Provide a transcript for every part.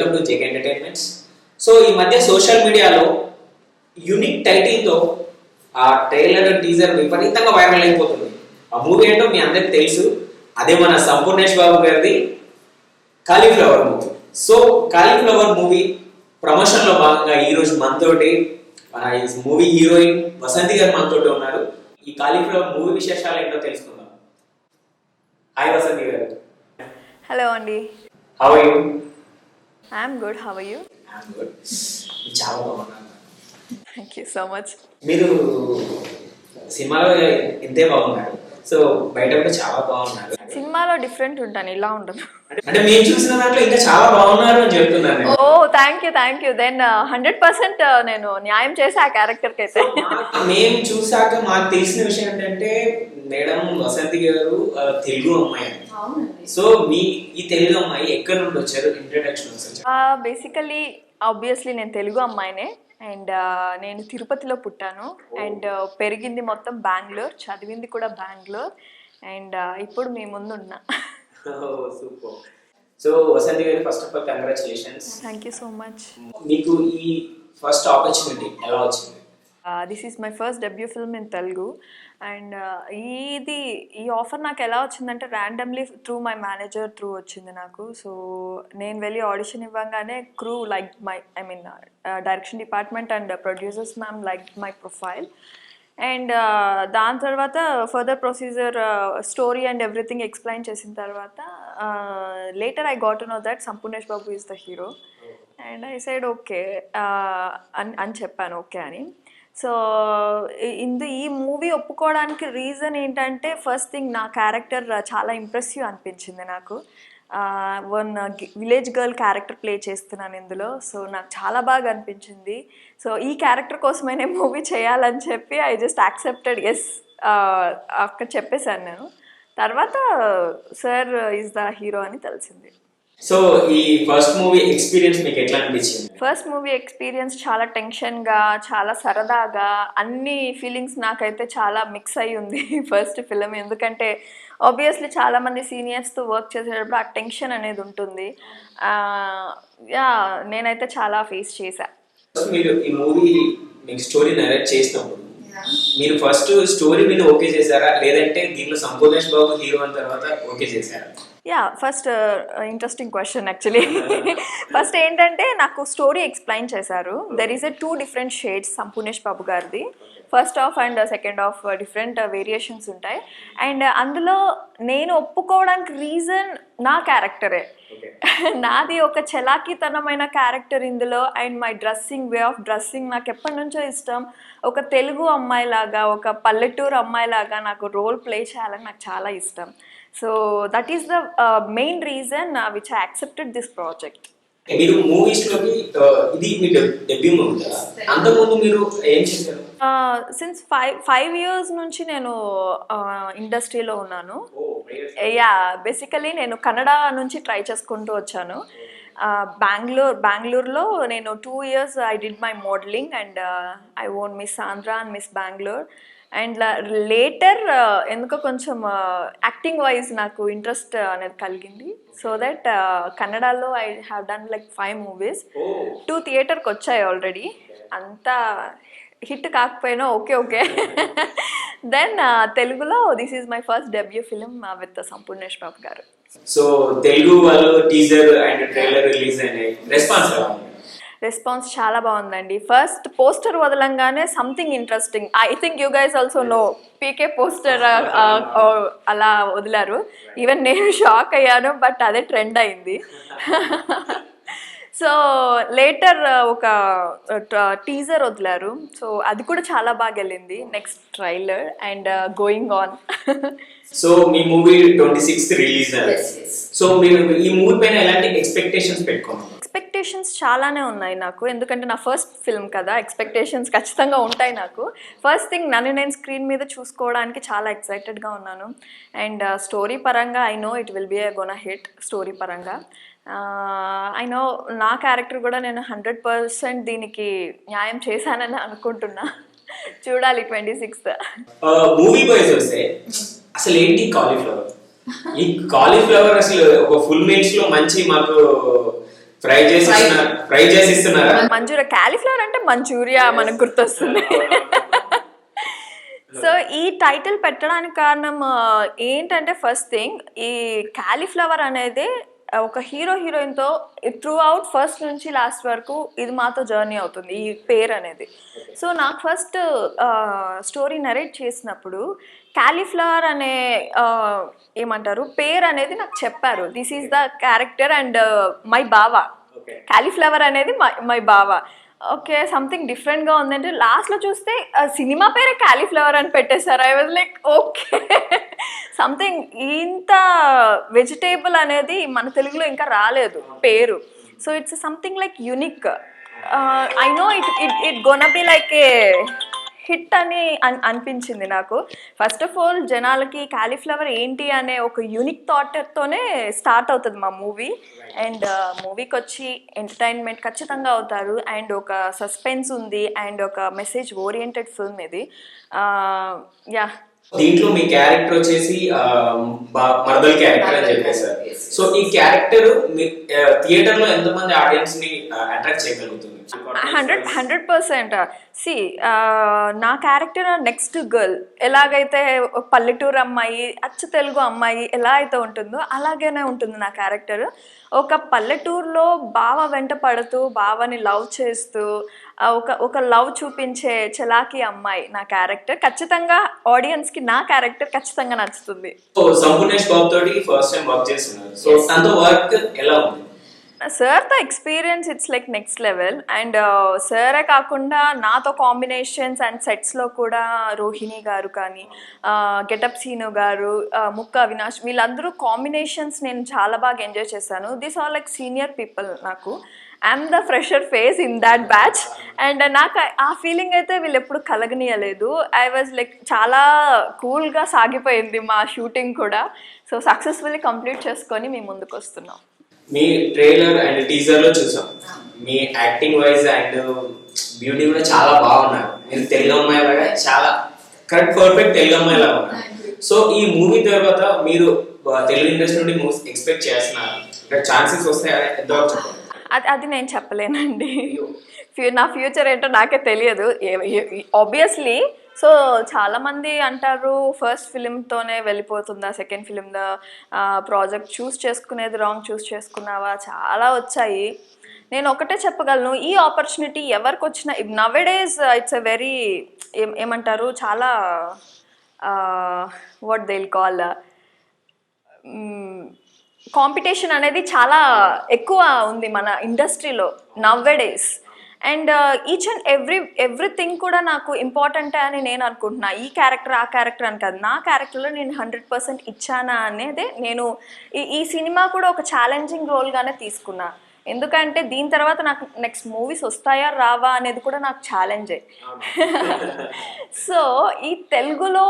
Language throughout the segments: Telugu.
Welcome to JK entertainments. So ఈ మధ్య సోషల్ మీడియాలో యూనిక్ టైటిల్తో ఆ ట్రైలర్ టీజర్ విపరీతంగా వైరల్ అయిపోతుంది. ఆ మూవీ ఏంటో మీ అందరికి తెలుసు, అదే మన సంపూర్ణేష్ బాబు గారిది cauliflower movie. So cauliflower movie promotion లో భాగంగా ఈ రోజు మనతోటి మన ఈ మూవీ హీరోయిన్ వసంతి గారు మనతోటి ఉన్నారు. ఈ కాలీఫ్లవర్ మూవీ విశేషాలు ఏంటో తెలుసుకుందాం. హాయ్ వసంతి గారు. హలో అండి. How are you? I'm good. How are you? I'm good. చాలా బాగున్నాను. Thank you so much. మీరు సినిమాలో ఎంతే బాగున్నారు, సో బయట కూడా చాలా బాగున్నారు. సినిమాలో డిఫరెంట్ ఉంటాను, ఇలా ఉండదు. అంటే మేము చూసిన దాంట్లో ఇంకా చాలా బాగున్నారు అని చెప్తున్నాను. ఓ థ్యాంక్ యూ. దెన్ 100% నేను న్యాయం చేసి ఆ క్యారెక్టర్కి అయితే. మేము చూసాక మాకు తెలిసిన విషయం ఏంటంటే మేడం వసంతి గారు తెలుగు అమ్మాయి. సో మీ ఈ తెలుగు అమ్మాయి ఎక్కడి నుండి వచ్చారు? ఇంట్రడక్షన్ వచ్చారు. బేసికలీ ఆబ్వియస్లీ నేను తెలుగు అమ్మాయినే. అండ్ నేను తిరుపతిలో పుట్టాను. అండ్ పెరిగింది మొత్తం బెంగళూరు, చదివింది కూడా బెంగళూరు. అండ్ ఇప్పుడు మీ ముందు ఉన్నా. సూపర్. సో వసంతి గారు, first of all congratulations. Thank you so much. మీకు ఈ ఫస్ట్ ఆపర్చునిటీ ఎలా వచ్చింది? This is my first debut film in Telugu. And ఈ ఆఫర్ నాకు ఎలా వచ్చిందంటే randomly through my manager through వచ్చింది నాకు. సో నేను వెళ్ళి ఆడిషన్ ఇవ్వగానే crew like my direction department and producers ma'am like my profile. And దాని తర్వాత further procedure story and everything explain చేసిన తర్వాత later I got to know that Sampoornesh Babu is the hero. And I side okay అని చెప్పాను, ఓకే అని. సో ఈ మూవీ ఒప్పుకోవడానికి రీజన్ ఏంటంటే ఫస్ట్ థింగ్ నా క్యారెక్టర్ చాలా ఇంప్రెసివ్ అనిపించింది నాకు. One village girl character play చేస్తున్నాను ఇందులో. సో నాకు చాలా బాగా అనిపించింది. సో ఈ క్యారెక్టర్ కోసమే నేను మూవీ చేయాలని చెప్పి ఐ జస్ట్ యాక్సెప్టెడ్. ఎస్ అక్కడ చెప్పేశాను నేను. తర్వాత సార్ ఈజ్ ద హీరో అని తెలిసింది. సో ఈ ఫస్ట్ మూవీ ఎక్స్పీరియన్స్ మీకు ఎట్లా అనిపించింది? ఫస్ట్ మూవీ ఎక్స్పీరియన్స్ చాలా టెన్షన్గా, చాలా సరదాగా, అన్ని ఫీలింగ్స్ నాకైతే చాలా మిక్స్ అయ్యి ఉంది ఫస్ట్ ఫిలిం. ఎందుకంటే ఆబ్వియస్లీ చాలామంది సీనియర్స్తో వర్క్ చేసేటప్పుడు ఆ టెన్షన్ అనేది ఉంటుంది. నేనైతే చాలా ఫేస్ చేశా. మీరు ఈ మూవీ మీకు స్టోరీ నరేట్ చేసినప్పుడు మీరు ఫస్ట్ స్టోరీ మీద ఓకే చేశారా, లేదంటే దీనిలో సంపూర్ణేష్ బాబు హీరో అయిన తర్వాత ఓకే చేశారా? First interesting question actually. First ఏంటంటే నాకు స్టోరీ ఎక్స్ప్లెయిన్ చేశారు. There is 2 different shades Sampoornesh Babu గారిది. First half and second half different variations ఉంటాయి. అండ్ అందులో నేను ఒప్పుకోవడానికి రీజన్ నా క్యారెక్టరే. నాది ఒక చలాకీతనమైన క్యారెక్టర్ ఇందులో. And my dressing, way of dressing నాకు ఎప్పటి నుంచో ఇష్టం. ఒక తెలుగు అమ్మాయిలాగా, ఒక పల్లెటూరు అమ్మాయిలాగా నాకు రోల్ ప్లే చేయాలని నాకు చాలా ఇష్టం. So that is the main reason which I accepted this project. మీరు మూవీస్ లోకి ఇది మీ డెబ్యూ మూవీ కదా, అంతకుముందు మీరు ఏం చేశారు? సిన్స్ 5 years నుంచి నేను ఇండస్ట్రీలో ఉన్నాను. బేసికలీ నేను కన్నడ నుంచి ట్రై చేసుకుంటూ వచ్చాను. బెంగళూరులో నేను 2 years I did my modelling and I won miss Andhra and miss Bengaluru. And later ఎందుకో కొంచెం యాక్టింగ్ వైజ్ నాకు ఇంట్రెస్ట్ అనేది కలిగింది. సో దట్ కన్నడలో I have done like 5 movies. 2 థియేటర్కి వచ్చాయి ఆల్రెడీ. అంతా హిట్ కాకపోయినా ఓకే. దెన్ తెలుగులో this is my first debut film with Sampoornesh Babu garu. So Telugu వాళ్ళు టీజర్ అండ్ ట్రైలర్ రిలీజ్ అయినాయి, రెస్పాన్స్ చాలా బాగుందండి. ఫస్ట్ పోస్టర్ వదలంగానే something interesting, I think you guys also know, PK poster అలా వదిలారు. ఈవెన్ నేను షాక్ అయ్యాను, బట్ అదే ట్రెండ్ అయింది. సో లేటర్ ఒక టీజర్ వదిలారు. సో అది కూడా చాలా బాగా వెళ్ళింది. Next trailer and going on. So me movie 26th release. So మీరు ఈ మూవీ పైన ఎలాంటి ఎక్స్పెక్టేషన్స్ పెట్టుకున్నారు? ఎక్స్పెక్టేషన్స్ చాలానే ఉన్నాయి నాకు. ఎందుకంటే నా ఫస్ట్ ఫిల్మ్ కదా, ఎక్స్పెక్టేషన్స్ ఖచ్చితంగా ఉంటాయి నాకు. ఫస్ట్ థింగ్ నన్ను నేను స్క్రీన్ మీద చూసుకోవడానికి చాలా ఎక్సైటెడ్గా ఉన్నాను. అండ్ స్టోరీ పరంగా I know it will be a gonna hit. Story పరంగా ఐ నో నా క్యారెక్టర్ కూడా నేను 100% దీనికి న్యాయం చేశానని అనుకుంటున్నా. చూడాలి 26th. మూవీ వైజ్ వస్తే అసలు ఏంటి కాలీఫ్లవర్? ఈ కాలీఫ్లవర్ అసలు ఒక ఫుల్ మీల్స్ లో మంచి మాకు ఫ్రై చేసి ఇస్తున్నారా? మంచూరియా, క్యాలీఫ్లవర్ అంటే మంచూరియా మనకు గుర్తొస్తుంది. సో ఈ టైటిల్ పెట్టడానికి కారణం ఏంటంటే, ఫస్ట్ థింగ్ ఈ క్యాలీఫ్లవర్ అనేది ఒక హీరోయిన్తో త్రూ అవుట్ ఫస్ట్ నుంచి లాస్ట్ వరకు ఇది మాతో జర్నీ అవుతుంది ఈ పేరు అనేది. సో నాకు ఫస్ట్ స్టోరీ నరేట్ చేసినప్పుడు క్యాలీఫ్లవర్ అనే ఏమంటారు పేరు అనేది నాకు చెప్పారు. This is the character and my బావా, క్యాలీఫ్లవర్ అనేది మై బావా. ఓకే, సంథింగ్ డిఫరెంట్గా ఉందంటే లాస్ట్లో చూస్తే సినిమా పేరే క్యాలీఫ్లవర్ అని పెట్టేశారు. I was like okay, something ఇంత వెజిటేబుల్ అనేది మన తెలుగులో ఇంకా రాలేదు పేరు. So it's something like unique. I know it gonna be like A hit అని అనిపించింది నాకు. ఫస్ట్ ఆఫ్ ఆల్ జనాలకి క్యాలీఫ్లవర్ ఏంటి అనే ఒక యూనిక్ థాట్తోనే స్టార్ట్ అవుతుంది మా మూవీ. అండ్ మూవీకి వచ్చి ఎంటర్టైన్మెంట్ ఖచ్చితంగా అవుతారు. అండ్ ఒక సస్పెన్స్ ఉంది అండ్ ఒక మెసేజ్ ఓరియంటెడ్ ఫిల్మ్ ఇది. యా, దీంట్లో మీ క్యారెక్టర్ వచ్చేసి మరదల్ క్యారెక్టర్ అని చెప్పేసారు. సో ఈ క్యారెక్టర్ థియేటర్ లో ఎంతమంది ఆడియన్స్ ని అట్రాక్ట్ చేయగలుగుతుంది? 100%. సి నా క్యారెక్టర్ నెక్స్ట్ గర్ల్ ఎలాగైతే పల్లెటూరు అమ్మాయి, అచ్చ తెలుగు అమ్మాయి ఎలా అయితే ఉంటుందో అలాగనే ఉంటుంది నా క్యారెక్టర్. ఒక పల్లెటూరులో బావ వెంట పడుతూ బావని లవ్ చేస్తూ ఒక లవ్ చూపించే చలాకీ అమ్మాయి నా క్యారెక్టర్. ఖచ్చితంగా ఆడియన్స్కి నా క్యారెక్టర్ ఖచ్చితంగా నచ్చుతుంది. సో సంపూర్ణేష్ బాబు తోటి ఫస్ట్ టైం వర్క్ చేస్తున్నారు. సో తనతో వర్క్ ఎలా ఉంది? సార్తో experience it's like next level. And సారే కాకుండా నాతో కాంబినేషన్స్ అండ్ సెట్స్లో కూడా రోహిణి గారు కానీ, గెటప్ సీను గారు, ముక్క అవినాష్, వీళ్ళందరూ కాంబినేషన్స్ నేను చాలా బాగా ఎంజాయ్ చేశాను. This are like senior people. నాకు I'm the fresher face in that batch. And నాకు ఆ ఫీలింగ్ అయితే వీళ్ళు ఎప్పుడు కలగనీయలేదు. ఐ వాజ్ లైక్ చాలా కూల్గా సాగిపోయింది మా షూటింగ్ కూడా. సో సక్సెస్ఫుల్లీ కంప్లీట్ చేసుకొని మేము ముందుకు వస్తున్నాం. మీ ట్రైలర్ అండ్ టీజర్ లో చూసాం, మీ యాక్టింగ్ వైజ్ అండ్ బ్యూటీ కూడా చాలా బాగున్నారు. మీరు తెలుగు అమ్మాయి లాగా చాలా కరెక్ట్ పర్ఫెక్ట్ తెలుగు అమ్మాయి లాగా ఉన్నారు. సో ఈ మూవీ తర్వాత మీరు తెలుగు ఇండస్ట్రీ నుండి మూవీస్ ఎక్స్పెక్ట్ చేస్తున్నారు, ఛాన్సెస్ వస్తాయని ఎంతవరకు చెప్పండి? అది నేను చెప్పలేనండి. నా ఫ్యూచర్ ఏంటో నాకే తెలియదు ఆబ్వియస్లీ. సో చాలామంది అంటారు ఫస్ట్ ఫిలింతోనే వెళ్ళిపోతుందా, సెకండ్ ఫిలిందా, ప్రాజెక్ట్ చూస్ చేసుకునేది రాంగ్ చూస్ చేసుకున్నావా, చాలా వచ్చాయి. నేను ఒకటే చెప్పగలను, ఈ ఆపర్చునిటీ ఎవరికి వచ్చినా నవేడేస్ ఇట్స్ ఎ వెరీ ఏమంటారు చాలా what they will call competition అనేది చాలా ఎక్కువ ఉంది మన ఇండస్ట్రీలో nowadays. And each and everything కూడా నాకు ఇంపార్టెంటే అని నేను అనుకుంటున్నా. ఈ క్యారెక్టర్ ఆ క్యారెక్టర్ అని కాదు, నా క్యారెక్టర్లో నేను 100% ఇచ్చానా అనేది నేను ఈ సినిమా కూడా ఒక ఛాలెంజింగ్ రోల్గానే తీసుకున్నా. ఎందుకంటే దీని తర్వాత నాకు నెక్స్ట్ మూవీస్ వస్తాయా రావా అనేది కూడా నాకు ఛాలెంజే. సో ఈ తెలుగులో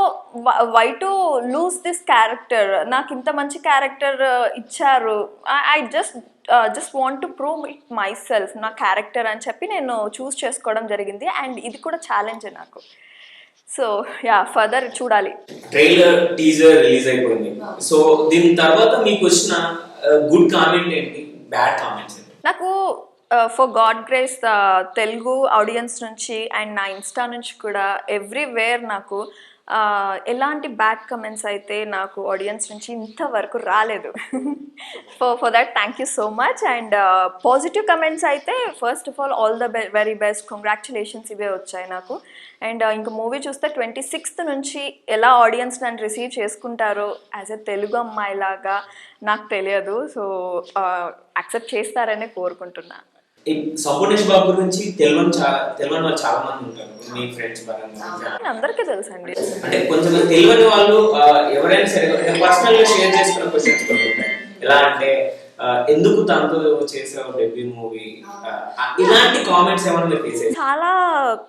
why to lose this character, నాకు ఇంత మంచి క్యారెక్టర్ ఇచ్చారు, I just want to prove it myself, నా క్యారెక్టర్ అని చెప్పి నేను చూస్ చేసుకోవడం జరిగింది. అండ్ ఇది కూడా ఛాలెంజే నాకు. సో యా, ఫర్దర్ చూడాలి. ట్రైలర్ టీజర్ రిలీజ్ అయిపోయింది. సో దీని తర్వాత మీకు వచ్చిన గుడ్ కామెంట్ ఏంటి, బ్యాడ్ కామెంట్స్? నాకు for God grace Telugu audience నుంచి అండ్ నా ఇన్స్టా నుంచి కూడా ఎవ్రీవేర్ నాకు ఎలాంటి బ్యాడ్ కమెంట్స్ అయితే నాకు ఆడియన్స్ నుంచి ఇంతవరకు రాలేదు. For that thank you so much. And positive comments అయితే first of all the very best, congratulations ఇవే వచ్చాయి నాకు. అండ్ ఇంక మూవీ చూస్తే 26th నుంచి ఎలా ఆడియన్స్ నన్ను రిసీవ్ చేసుకుంటారో యాజ్ ఎ తెలుగు అమ్మాయిలాగా నాకు తెలియదు. సో యాక్సెప్ట్ చేస్తారనే కోరుకుంటున్నాను. సంపూర్ణేష్ బాబు గురించి తెలియని వాళ్ళు చాలా మంది ఉంటారు, మీ ఫ్రెండ్స్ పరంగా అందరికీ తెలుసండి. అంటే కొంచెం తెలియని వాళ్ళు ఎవరైనా సరే పర్సనల్ గా షేర్ చేసుకున్న క్వశ్చన్స్ కొన్ని ఉంటాయి. ఎలా అంటే ఎందుకు తనతో చేసావు డెబ్యూ మూవీ, ఇలాంటి కామెంట్స్ ఏమైనా మీరు ఫేస్ చేశారా? చాలా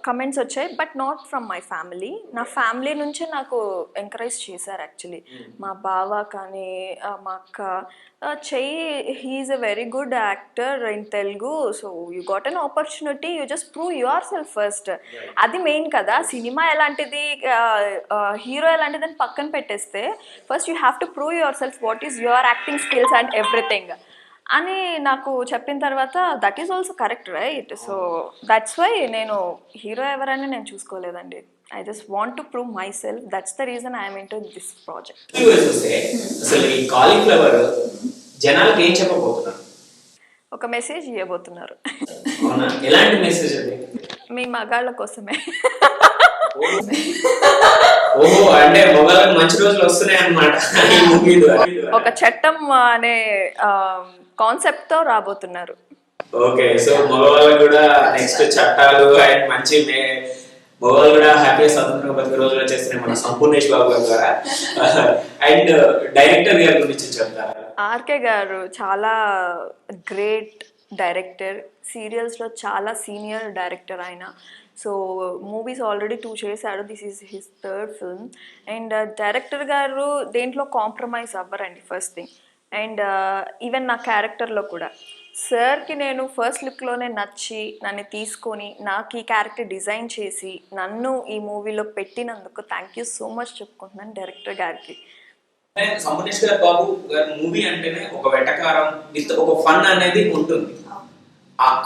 కమెంట్స్ వచ్చాయి, but not from my family. నా ఫ్యామిలీ నుంచే నాకు ఎంకరేజ్ చేశారు యాక్చువల్లీ. మా బావ కానీ మా అక్క చెయ్యి, he's a very good actor in Telugu, so you got an opportunity, you just prove yourself first. అది మెయిన్ కదా. సినిమా ఎలాంటిది, హీరో ఎలాంటిది అని పక్కన పెట్టేస్తే first you have to prove yourself, what is your acting skills and everything అని నాకు చెప్పిన తర్వాత that is also correct right. So that's why నేను హీరో ఎవరని నేను చూసుకోలేదండి. I just want to prove my self. That's the reason I'm in to this project. చూస్తే అసలు ఈ కాలీఫ్లవర్ జనాలకు ఏం చెప్పబోతున్నారు? ఒక మెసేజ్ ఇవ్వబోతున్నారు. అవునా? ఎలాంటి మెసేజ్ అది? మీ మగాళ్ళ కోసమే. ఓహో, అంటే మొగలకు మంచి రోజులు వస్తున్నాయి అన్నమాట ఈ మూవీ ద్వారా. ఒక చట్టం అనే కాన్సెప్ట్ తో రాబోతున్నారు. ఓకే, సో మగవాళ్ళకు కూడా నెక్స్ట్ చట్టాలు అండ్ మంచి మగవాళ్ళు కూడా హ్యాపీగా స్వతంత్రంగా బతికే రోజులు వచ్చేస్తున్నాయి మన సంపూర్ణేష్ బాబు గారి ద్వారా. అండ్ డైరెక్టర్ గారి గురించి చెప్తారా? ఆర్కే గారు చాలా గ్రేట్ డైరెక్టర్. సీరియల్స్లో చాలా సీనియర్ డైరెక్టర్ ఆయన. సో మూవీస్ ఆల్రెడీ 2 చేశాడు. This is his 3rd film. And director garu దేంట్లో కాంప్రమైజ్ అవ్వరండి, ఫస్ట్ థింగ్. అండ్ ఈవెన్ నా క్యారెక్టర్లో కూడా సార్కి నేను ఫస్ట్ లుక్లోనే నచ్చి నన్ను తీసుకొని నాకు ఈ క్యారెక్టర్ డిజైన్ చేసి నన్ను ఈ మూవీలో పెట్టినందుకు థ్యాంక్ యూ సో మచ్ చెప్పుకుంటున్నాను డైరెక్టర్ గారికి. సంపూర్ణేష్ గారు బాబు గారి మూవీ అంటేనే ఒక వెటకారం విత్ ఒక ఫన్ అనేది ఉంటుంది.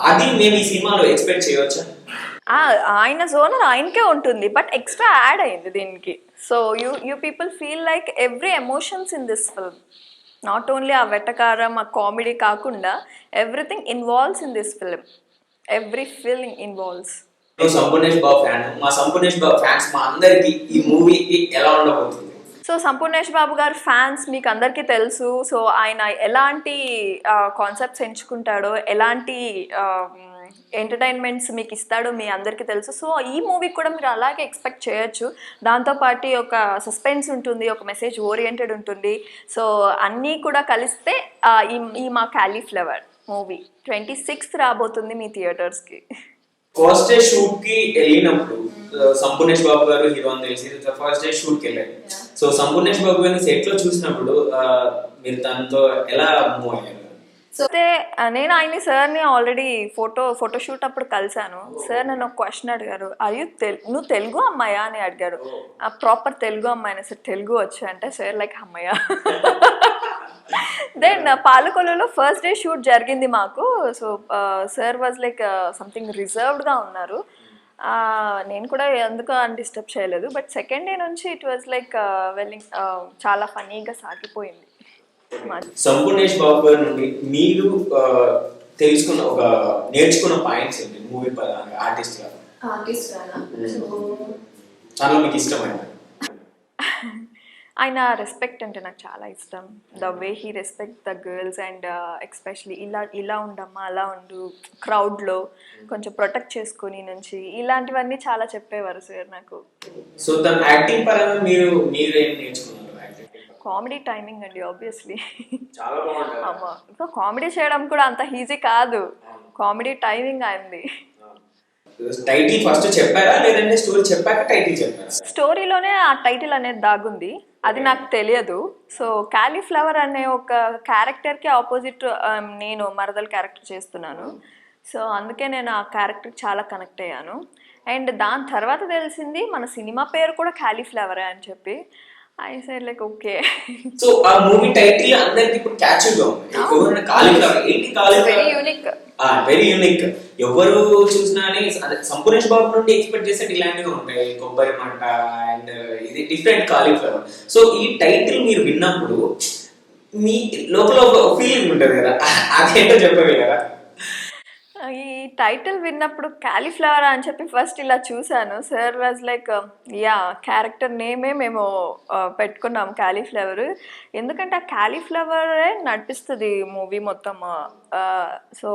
అది మేము ఈ సినిమాలో ఎక్స్పెక్ట్ చేయవచ్చా? ఆయన జోనర్ ఆయనకే ఉంటుంది, బట్ ఎక్స్ట్రా యాడ్ అయింది దీనికి. So you people feel like every emotions in this film. Not only ఆ వెటకారం ఆ కామెడీ కాకుండా everything involves in this film. Every feeling involves. Sampoornesh Babu fan, మా సంపూర్ణేష్ బాబు ఫ్యాన్స్ మా అందరికి ఈ మూవీకి ఎలా ఉండబోతుంది? సో సంపూర్ణేష్ బాబు గారు ఫ్యాన్స్ మీకు అందరికీ తెలుసు. సో ఆయన ఎలాంటి కాన్సెప్ట్స్ ఎంచుకుంటాడో, ఎలాంటి ఎంటర్టైన్మెంట్స్ మీకు ఇస్తాడో మీ అందరికీ తెలుసు. సో ఈ మూవీ కూడా మీరు అలాగే ఎక్స్పెక్ట్ చేయొచ్చు. దాంతోపాటు ఒక సస్పెన్స్ ఉంటుంది, ఒక మెసేజ్ ఓరియంటెడ్ ఉంటుంది. సో అన్నీ కూడా కలిస్తే ఈ మా కాలీఫ్లవర్ మూవీ 26th రాబోతుంది మీ థియేటర్స్కి. ఫస్ట్ డే షూట్ కి వెళ్ళినప్పుడు సంపూర్ణేష్ బాబు గారు హీరో అని తెలిసి ఫస్ట్ డే షూట్ కి వెళ్ళారు. సో సంపూర్ణేష్ బాబు గారిని సెట్ లో చూసినప్పుడు మీరు తనతో ఎలా మూవ్ అయ్యారు? అయితే నేను ఆయన్ని సార్ని ఆల్రెడీ ఫోటోషూట్ అప్పుడు కలిశాను. సార్ నన్ను ఒక క్వశ్చన్ అడిగారు, నువ్వు తెలుగు అమ్మాయా అని అడిగారు. ప్రాపర్ తెలుగు అమ్మాయినా సార్, తెలుగు వచ్చు అంటే సార్ లైక్ అమ్మాయా. దెన్ పాలకొల్లులో ఫస్ట్ డే షూట్ జరిగింది మాకు. So sir was like something రిజర్వ్డ్గా ఉన్నారు. నేను కూడా ఎందుకు అని డిస్టర్బ్ చేయలేదు. బట్ సెకండ్ డే నుంచి ఇట్ వాజ్ లైక్ వెల్లింగ్ చాలా ఫనీగా సాగిపోయింది. సంపూర్ణేష్ బాబు గారి నుండి మీరు తెలుసుకున్న ఒక నేర్చుకున్న పాయింట్స్ ఏంటి మూవీ పరంగా ఆర్టిస్ట్ గా? చాలా మీకు ఇష్టమైన ఆయన రెస్పెక్ట్ అంటే నాకు చాలా ఇష్టం. The way he respect the girls and especially ఇలా ఉండమ్మా, అలా ఉండు, క్రౌడ్లో కొంచెం ప్రొటెక్ట్ చేసుకుని నుంచి ఇలాంటివన్నీ చాలా చెప్పేవారు సార్ నాకు. సో తన యాక్టింగ్ పరంగా మీరు ఏం నేర్చుకున్నారు? కామెడీ టైమింగ్ అండి, ఆబ్వియస్లీ. చాలా బాగుంటుంది. అమ్మా, ఇంకా కామెడీ చేయడం కూడా అంత ఈజీ కాదు. కామెడీ టైమింగ్ అయింది. టైటిల్ ఫస్ట్ చెప్పారా లేదంటే స్టోరీ చెప్పాక టైటిల్ చెప్పారా? స్టోరీలోనే ఆ టైటిల్ అనేది దాగుంది, అది నాకు తెలియదు. సో కాలీఫ్లవర్ అనే ఒక క్యారెక్టర్కి ఆపోజిట్ నేను మరదల్ క్యారెక్టర్ చేస్తున్నాను. సో అందుకే నేను ఆ క్యారెక్టర్కి చాలా కనెక్ట్ అయ్యాను. అండ్ దాని తర్వాత తెలిసింది మన సినిమా పేరు కూడా కాలీఫ్లవరే అని చెప్పి. I said like okay. So ఆ మూవీ టైటిల్ అందరికి ఇప్పుడు క్యాచీగా ఉంది. ఎవరైనా కాలీఫ్లవర్ ఏంటి, cauliflower very unique, very unique. ఎవరు చూసినా సంపూర్ణేష్ బాబు నుండి ఎక్స్పెక్ట్ చేసేది ఇలాంటివి ఉంటాయి, కొబ్బరి మంట అండ్ ఇది డిఫరెంట్ కాలీఫ్లవర్. సో ఈ టైటిల్ మీరు విన్నప్పుడు మీ లోపల ఒక ఫీలింగ్ ఉంటుంది కదా, అదేంటో చెప్పగలరా? ఈ టైటిల్ విన్నప్పుడు కాలీఫ్లవర్ అని చెప్పి ఫస్ట్ ఇలా చూశాను. Sir was like yeah character నేమే మేము పెట్టుకున్నాం కాలీఫ్లవర్. ఎందుకంటే ఆ కాలీఫ్లవరే నడిపిస్తుంది మూవీ మొత్తం. సో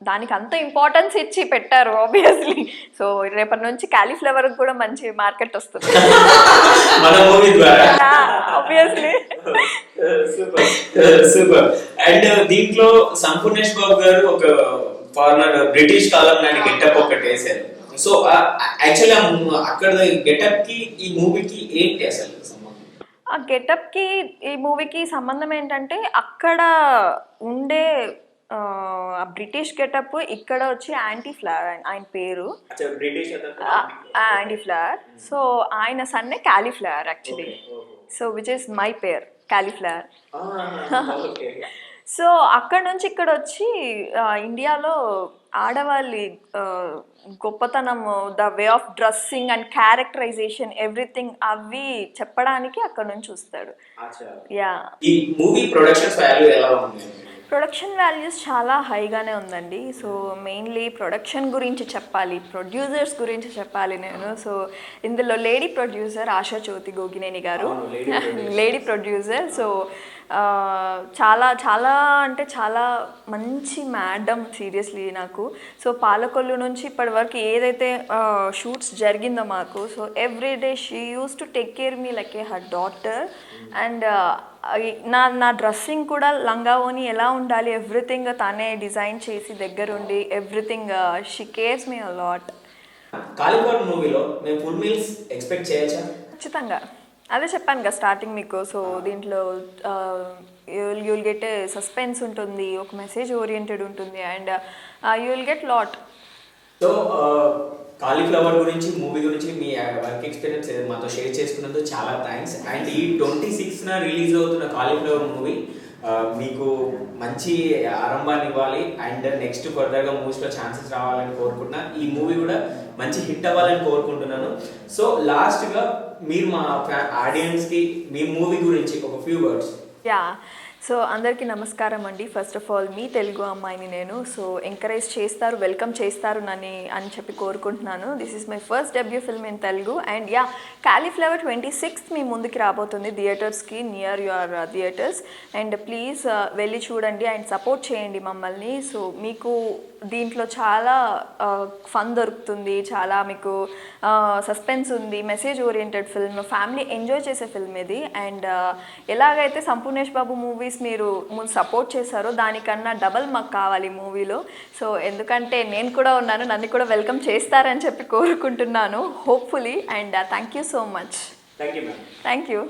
దానికి అంత ఇంపార్టెన్స్ ఇచ్చి పెట్టారు ఆబ్వియస్లీ. సో రేపటి నుంచి కాలీఫ్లవర్ కూడా మంచి మార్కెట్ వస్తుంది ఆబ్వియస్లీ. సూపర్. అండ్ దీంట్లో సంపూర్ణేష్ బాబు గారు ఒక ఫారినర్ బ్రిటిష్ కాలం నాటి గెటప్ ఒకటి వేశారు. సో యాక్చువల్లీ అక్కడ గెటప్ కి ఈ మూవీకి ఏంటి అసలు ఆ గెటప్ కి ఈ మూవీకి సంబంధం ఏంటంటే అక్కడ ఉండే బ్రిటిష్ గెటప్ ఇక్కడ వచ్చి యాంటీ ఫ్లవర్ ఆయన పేరు, యాంటీ ఫ్లవర్. సో ఆయన సన్నే cauliflower actually. So which is my pair cauliflower. So అక్కడ నుంచి ఇక్కడ వచ్చి ఇండియాలో ఆడవాళ్ళ గొప్పతనము, the way of dressing and characterization everything అవి చెప్పడానికి అక్కడ నుంచి చూస్తాడు. యా, ఈ మూవీ ప్రొడక్షన్స్ వాల్యూ ఎలా ఉంది? ప్రొడక్షన్ వాల్యూస్ చాలా హైగానే ఉందండి. సో మెయిన్లీ ప్రొడక్షన్ గురించి చెప్పాలి, ప్రొడ్యూసర్స్ గురించి చెప్పాలి నేను. సో ఇందులో లేడీ ప్రొడ్యూసర్ ఆశా జ్యోతి గోగినేని గారు, లేడీ ప్రొడ్యూసర్. సో చాలా చాలా అంటే చాలా మంచి మేడం సీరియస్లీ నాకు. సో పాలకొల్లు నుంచి ఇప్పటి వరకు ఏదైతే షూట్స్ జరిగిందో మాకు, so everyday she use to take care me like A her daughter. And నా డ్రెస్సింగ్ కూడా లంగా ఓని ఎలా ఉండాలి ఎవ్రీథింగ్ తనే డిజైన్ చేసి దగ్గరుండి everything she cares me a lot. Cauliflower మూవీలో మేము ఫుల్ మీల్స్ ఎక్స్పెక్ట్ చేయొచ్చా? ఖచ్చితంగా, అదే చెప్పాను కదా స్టార్టింగ్ మీకు. సో దీంట్లో యూ విల్ గెట్ సస్పెన్స్ ఉంటుంది, ఒక మెసేజ్ ఓరియంటెడ్ ఉంటుంది, and you will get lot. So cauliflower గురించి, మూవీ గురించి మీ వర్క్ ఎక్స్పీరియన్స్ మాతో షేర్ చేసుకున్నందుకు చాలా థ్యాంక్స్. అండ్ ఈ 26న రిలీజ్ అవుతున్న కాలీఫ్లవర్ మూవీ మీకు మంచి ఆరంభాన్ని ఇవ్వాలి అండ్ నెక్స్ట్ ఫర్దర్గా మూవీస్లో ఛాన్సెస్ రావాలని కోరుకుంటున్నా. ఈ మూవీ కూడా మంచి హిట్ అవ్వాలని కోరుకుంటున్నాను. సో లాస్ట్గా మీరు మా ఆడియన్స్కి మీ మూవీ గురించి ఒక ఫ్యూ వర్డ్స్. యా, సో అందరికీ నమస్కారం అండి. ఫస్ట్ ఆఫ్ ఆల్ మీ తెలుగు అమ్మాయిని నేను, సో ఎంకరేజ్ చేస్తారు, వెల్కమ్ చేస్తారు అని చెప్పి కోరుకుంటున్నాను. This is my first debut film in Telugu. And yeah, cauliflower 26th మీ ముందుకి రాబోతుంది థియేటర్స్కి, near your theatres. And please వెళ్ళి చూడండి అండ్ సపోర్ట్ చేయండి మమ్మల్ని. సో మీకు దీంట్లో చాలా ఫన్ దొరుకుతుంది, చాలా మీకు సస్పెన్స్ ఉంది, message oriented film, family enjoy చేసే ఫిల్మ్ ఇది. అండ్ ఎలాగైతే సంపూర్ణేష్ బాబు మూవీస్ మీరు ముందు సపోర్ట్ చేశారో దానికన్నా డబల్ మాకు కావాలి మూవీలో. సో ఎందుకంటే నేను కూడా ఉన్నాను, నన్ను కూడా వెల్కమ్ చేస్తారని చెప్పి కోరుకుంటున్నాను, hopefully. And thank you so much. Thank you. Thank you.